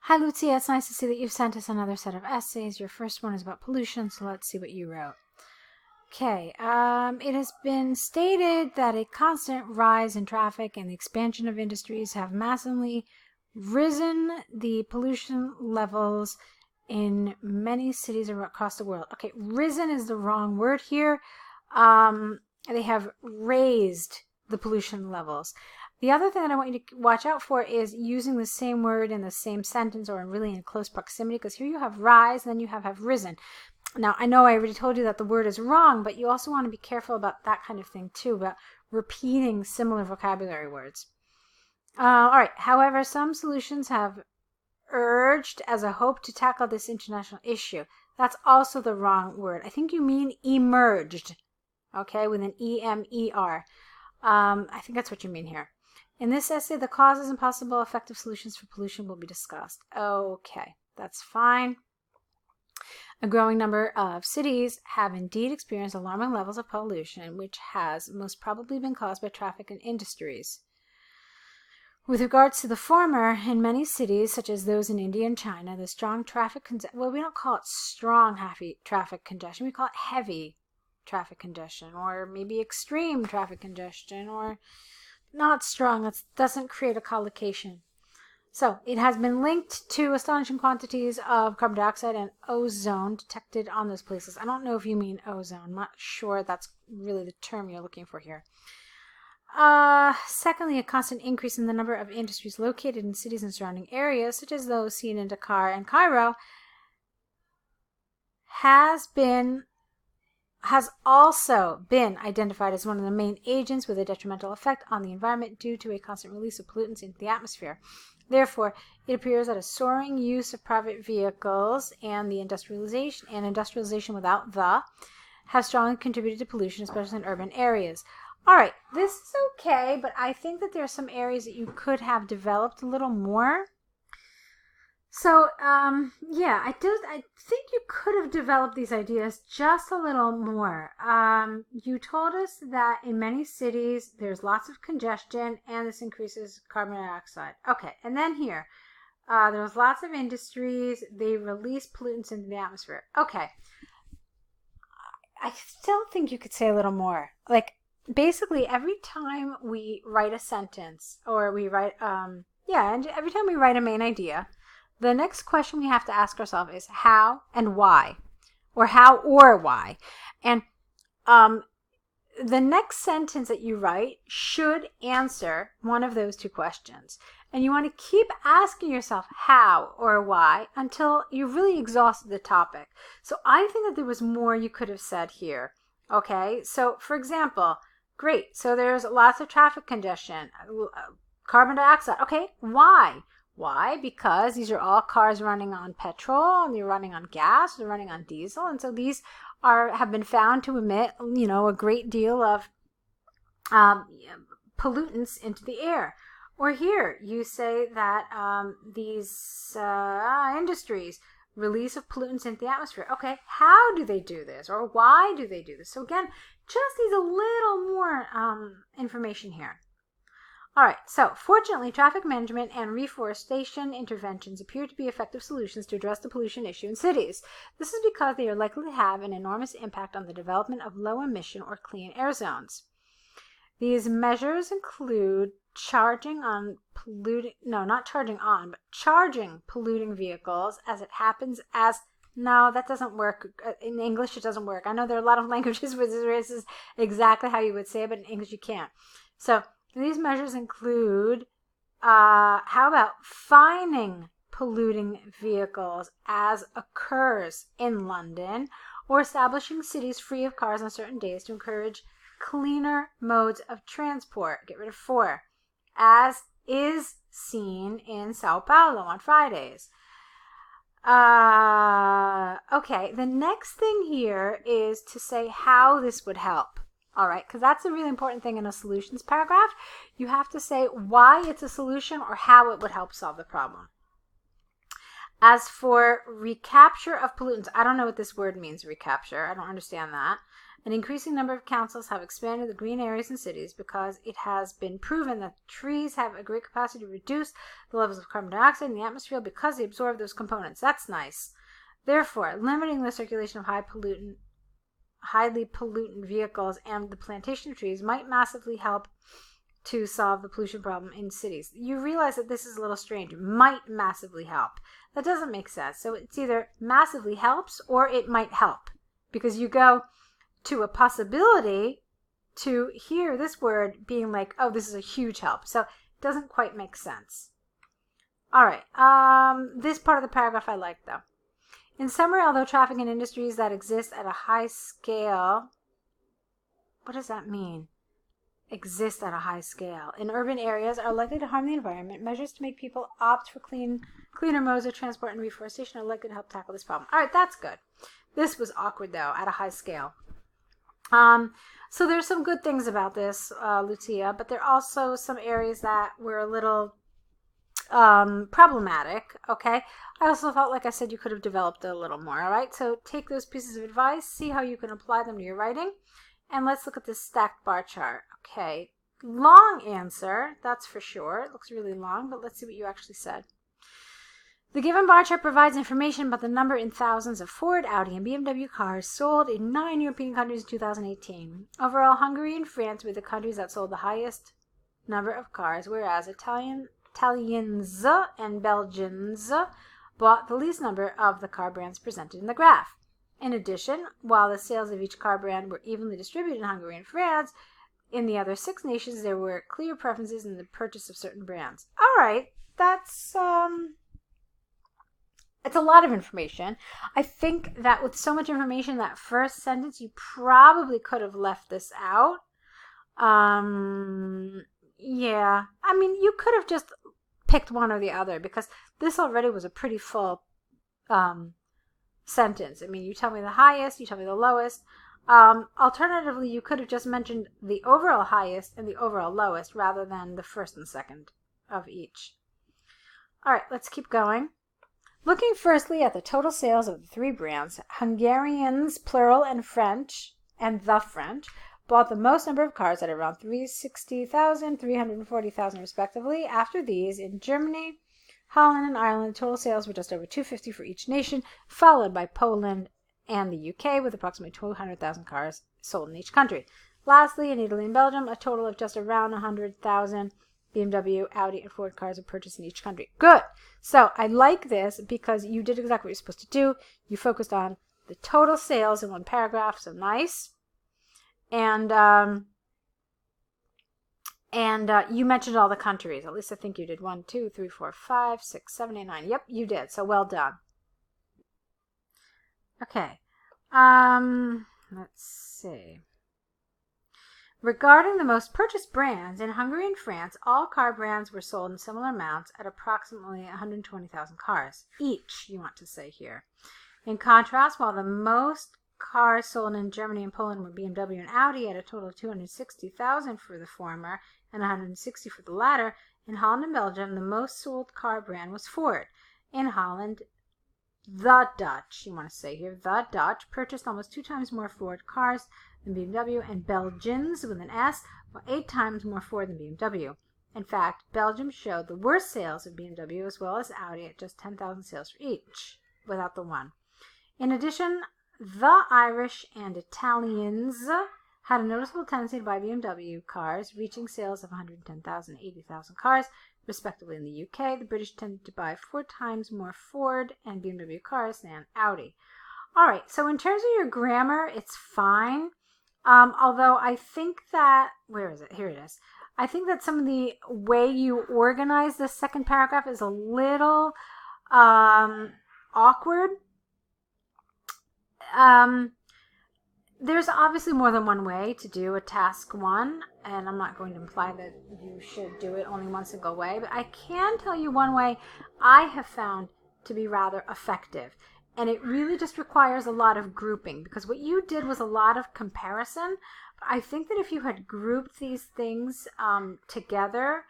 Hi, Luzia. It's nice to see that you've sent us another set of essays. Your first one is about pollution, so let's see what you wrote. Okay, it has been stated that a constant rise in traffic and the expansion of industries have massively risen the pollution levels in many cities across the world. Okay, risen is the wrong word here. They have raised the pollution levels. The other thing that I want you to watch out for is using the same word in the same sentence or really in close proximity, because here you have rise and then you have risen. Now, I know I already told you that the word is wrong, but you also want to be careful about that kind of thing too, about repeating similar vocabulary words. All right. However, some solutions have urged as a hope to tackle this international issue. That's also the wrong word. I think you mean emerged, okay, with an E-M-E-R. I think that's what you mean here. In this essay, the causes and possible effective solutions for pollution will be discussed. Okay, that's fine. A growing number of cities have indeed experienced alarming levels of pollution, which has most probably been caused by traffic and industries. With regards to the former, in many cities, such as those in India and China, the strong traffic congestion, well, we don't call it strong heavy traffic congestion, we call it heavy traffic congestion, or maybe extreme traffic congestion, or not strong. That doesn't create a collocation. So it has been linked to astonishing quantities of carbon dioxide and ozone detected on those places. I don't know if you mean ozone. I'm not sure that's really the term you're looking for here. Secondly, a constant increase in the number of industries located in cities and surrounding areas, such as those seen in Dakar and Cairo, has also been identified as one of the main agents with a detrimental effect on the environment due to a constant release of pollutants into the atmosphere. Therefore, it appears that a soaring use of private vehicles and the industrialization without the have strongly contributed to pollution, especially in urban areas. All right, this is okay, but I think that there are some areas that you could have developed a little more. So, yeah, I think you could have developed these ideas just a little more. You told us that in many cities there's lots of congestion and this increases carbon dioxide. Okay, and then here, there's lots of industries, they release pollutants into the atmosphere. Okay, I still think you could say a little more. Like, basically, every time we write a sentence, or we write, and every time we write a main idea, the next question we have to ask ourselves is how and why, or how or why. And the next sentence that you write should answer one of those two questions. And you want to keep asking yourself how or why until you really exhausted the topic. So I think that there was more you could have said here. Okay, so for example, great, so there's lots of traffic congestion, carbon dioxide. Okay, why? Why? Because these are all cars running on petrol, and they're running on gas, they're running on diesel, and so these have been found to emit, a great deal of pollutants into the air. Or here, you say that these industries release of pollutants into the atmosphere. Okay, how do they do this, or why do they do this? So again, just needs a little more information here. All right, so fortunately, traffic management and reforestation interventions appear to be effective solutions to address the pollution issue in cities. This is because they are likely to have an enormous impact on the development of low-emission or clean air zones. These measures include charging polluting vehicles as it happens as... No, that doesn't work. In English, it doesn't work. I know there are a lot of languages where this is exactly how you would say it, but in English, you can't. So these measures include, how about fining polluting vehicles as occurs in London, or establishing cities free of cars on certain days to encourage cleaner modes of transport. Get rid of for, as is seen in Sao Paulo on Fridays. Okay, the next thing here is to say how this would help. All right, because that's a really important thing in a solutions paragraph. You have to say why it's a solution or how it would help solve the problem. As for recapture of pollutants, I don't know what this word means, recapture. I don't understand that. An increasing number of councils have expanded the green areas in cities because it has been proven that trees have a great capacity to reduce the levels of carbon dioxide in the atmosphere because they absorb those components. That's nice. Therefore, limiting the circulation of highly pollutant vehicles and the plantation of trees might massively help to solve the pollution problem in cities. You realize that this is a little strange. Might massively help. That doesn't make sense. So it's either massively helps or it might help, because you go to a possibility to hear this word being like, oh, this is a huge help. So it doesn't quite make sense. All right. This part of the paragraph I like, though. In summary, although traffic and industries that exist at a high scale, what does that mean? Exist at a high scale in urban areas are likely to harm the environment. Measures to make people opt for cleaner modes of transport and reforestation are likely to help tackle this problem. All right, that's good. This was awkward, though, at a high scale. So there's some good things about this, Luzia, but there are also some areas that were a little problematic, okay? I also felt, like I said, you could have developed it a little more, all right? So take those pieces of advice, see how you can apply them to your writing, and let's look at this stacked bar chart. Okay, long answer, that's for sure. It looks really long, but let's see what you actually said. The given bar chart provides information about the number in thousands of Ford, Audi, and BMW cars sold in 9 European countries in 2018. Overall, Hungary and France were the countries that sold the highest number of cars, whereas Italians and Belgians bought the least number of the car brands presented in the graph. In addition, while the sales of each car brand were evenly distributed in Hungary and France, in the other 6 nations there were clear preferences in the purchase of certain brands. All right, that's it's a lot of information. I think that with so much information, that first sentence, you probably could have left this out. Yeah. I mean, you could have just picked one or the other, because this already was a pretty full sentence. I mean, you tell me the highest, you tell me the lowest. Alternatively, you could have just mentioned the overall highest and the overall lowest rather than the first and second of each. All right, let's keep going. Looking firstly at the total sales of the 3 brands, Hungarians, plural, and the French, bought the most number of cars at around 360,000, 340,000 respectively. After these, in Germany, Holland, and Ireland, total sales were just over 250 for each nation, followed by Poland and the UK, with approximately 200,000 cars sold in each country. Lastly, in Italy and Belgium, a total of just around 100,000 BMW, Audi, and Ford cars are purchased in each country. Good. So I like this because you did exactly what you're supposed to do. You focused on the total sales in one paragraph, so nice. And you mentioned all the countries. At least I think you did. 1, 2, 3, 4, 5, 6, 7, 8, 9. Yep, you did. So well done. Okay. Let's see. Regarding the most purchased brands, in Hungary and France, all car brands were sold in similar amounts at approximately 120,000 cars each, you want to say here. In contrast, while the most cars sold in Germany and Poland were BMW and Audi at a total of 260,000 for the former and 160 for the latter, in Holland and Belgium, the most sold car brand was Ford. In Holland, the Dutch, you want to say here, the Dutch purchased almost 2 times more Ford cars than BMW, and Belgians, with an S, were 8 times more Ford than BMW. In fact, Belgium showed the worst sales of BMW as well as Audi at just 10,000 sales for each, without the one. In addition, the Irish and Italians had a noticeable tendency to buy BMW cars, reaching sales of 110,000 and 80,000 cars, respectively. In the UK, the British tended to buy 4 times more Ford and BMW cars than Audi. All right, so in terms of your grammar, it's fine. Although I think that, where is it? Here it is. I think that some of the way you organize this second paragraph is a little awkward. There's obviously more than one way to do a task 1, and I'm not going to imply that you should do it only one single way, but I can tell you one way I have found to be rather effective. And it really just requires a lot of grouping, because what you did was a lot of comparison. I think that if you had grouped these things together,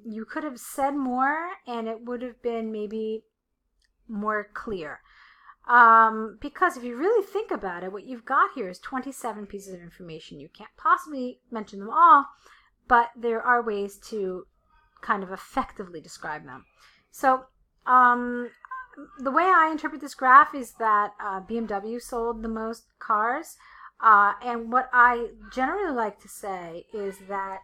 you could have said more and it would have been maybe more clear. Because if you really think about it, what you've got here is 27 pieces of information. You can't possibly mention them all, but there are ways to kind of effectively describe them. So the way I interpret this graph is that BMW sold the most cars. And what I generally like to say is that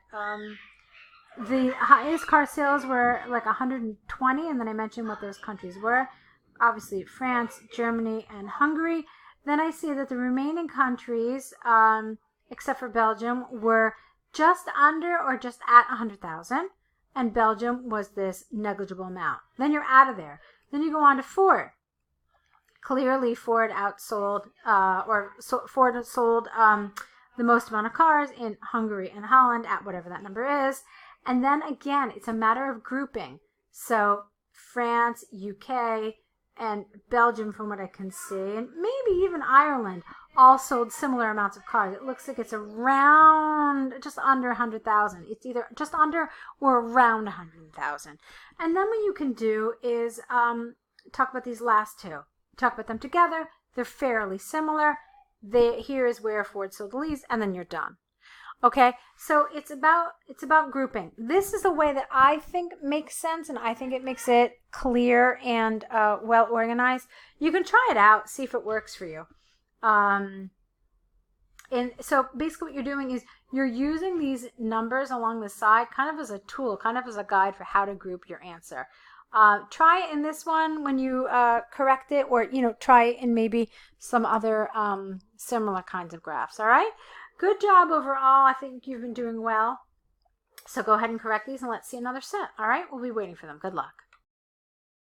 the highest car sales were like 120, and then I mentioned what those countries were. Obviously, France, Germany, and Hungary. Then I see that the remaining countries, except for Belgium, were just under or just at 100,000, and Belgium was this negligible amount. Then you're out of there. Then you go on to Ford. Clearly, Ford outsold, Ford sold the most amount of cars in Hungary and Holland at whatever that number is. And then again, it's a matter of grouping. So France, UK, and Belgium, from what I can see, and maybe even Ireland, all sold similar amounts of cars. It looks like it's around just under 100,000. It's either just under or around 100,000. And then what you can do is talk about these last two. Talk about them together. They're fairly similar. Here is where Ford sold the least, and then you're done. Okay, so it's about grouping. This is the way that I think makes sense, and I think it makes it clear and well organized. You can try it out, see if it works for you. And so basically what you're doing is you're using these numbers along the side kind of as a tool, kind of as a guide for how to group your answer. Try it in this one when you correct it, or try it in maybe some other similar kinds of graphs. All right, good job overall. I think you've been doing well. So go ahead and correct these, and let's see another set. All right, we'll be waiting for them. Good luck.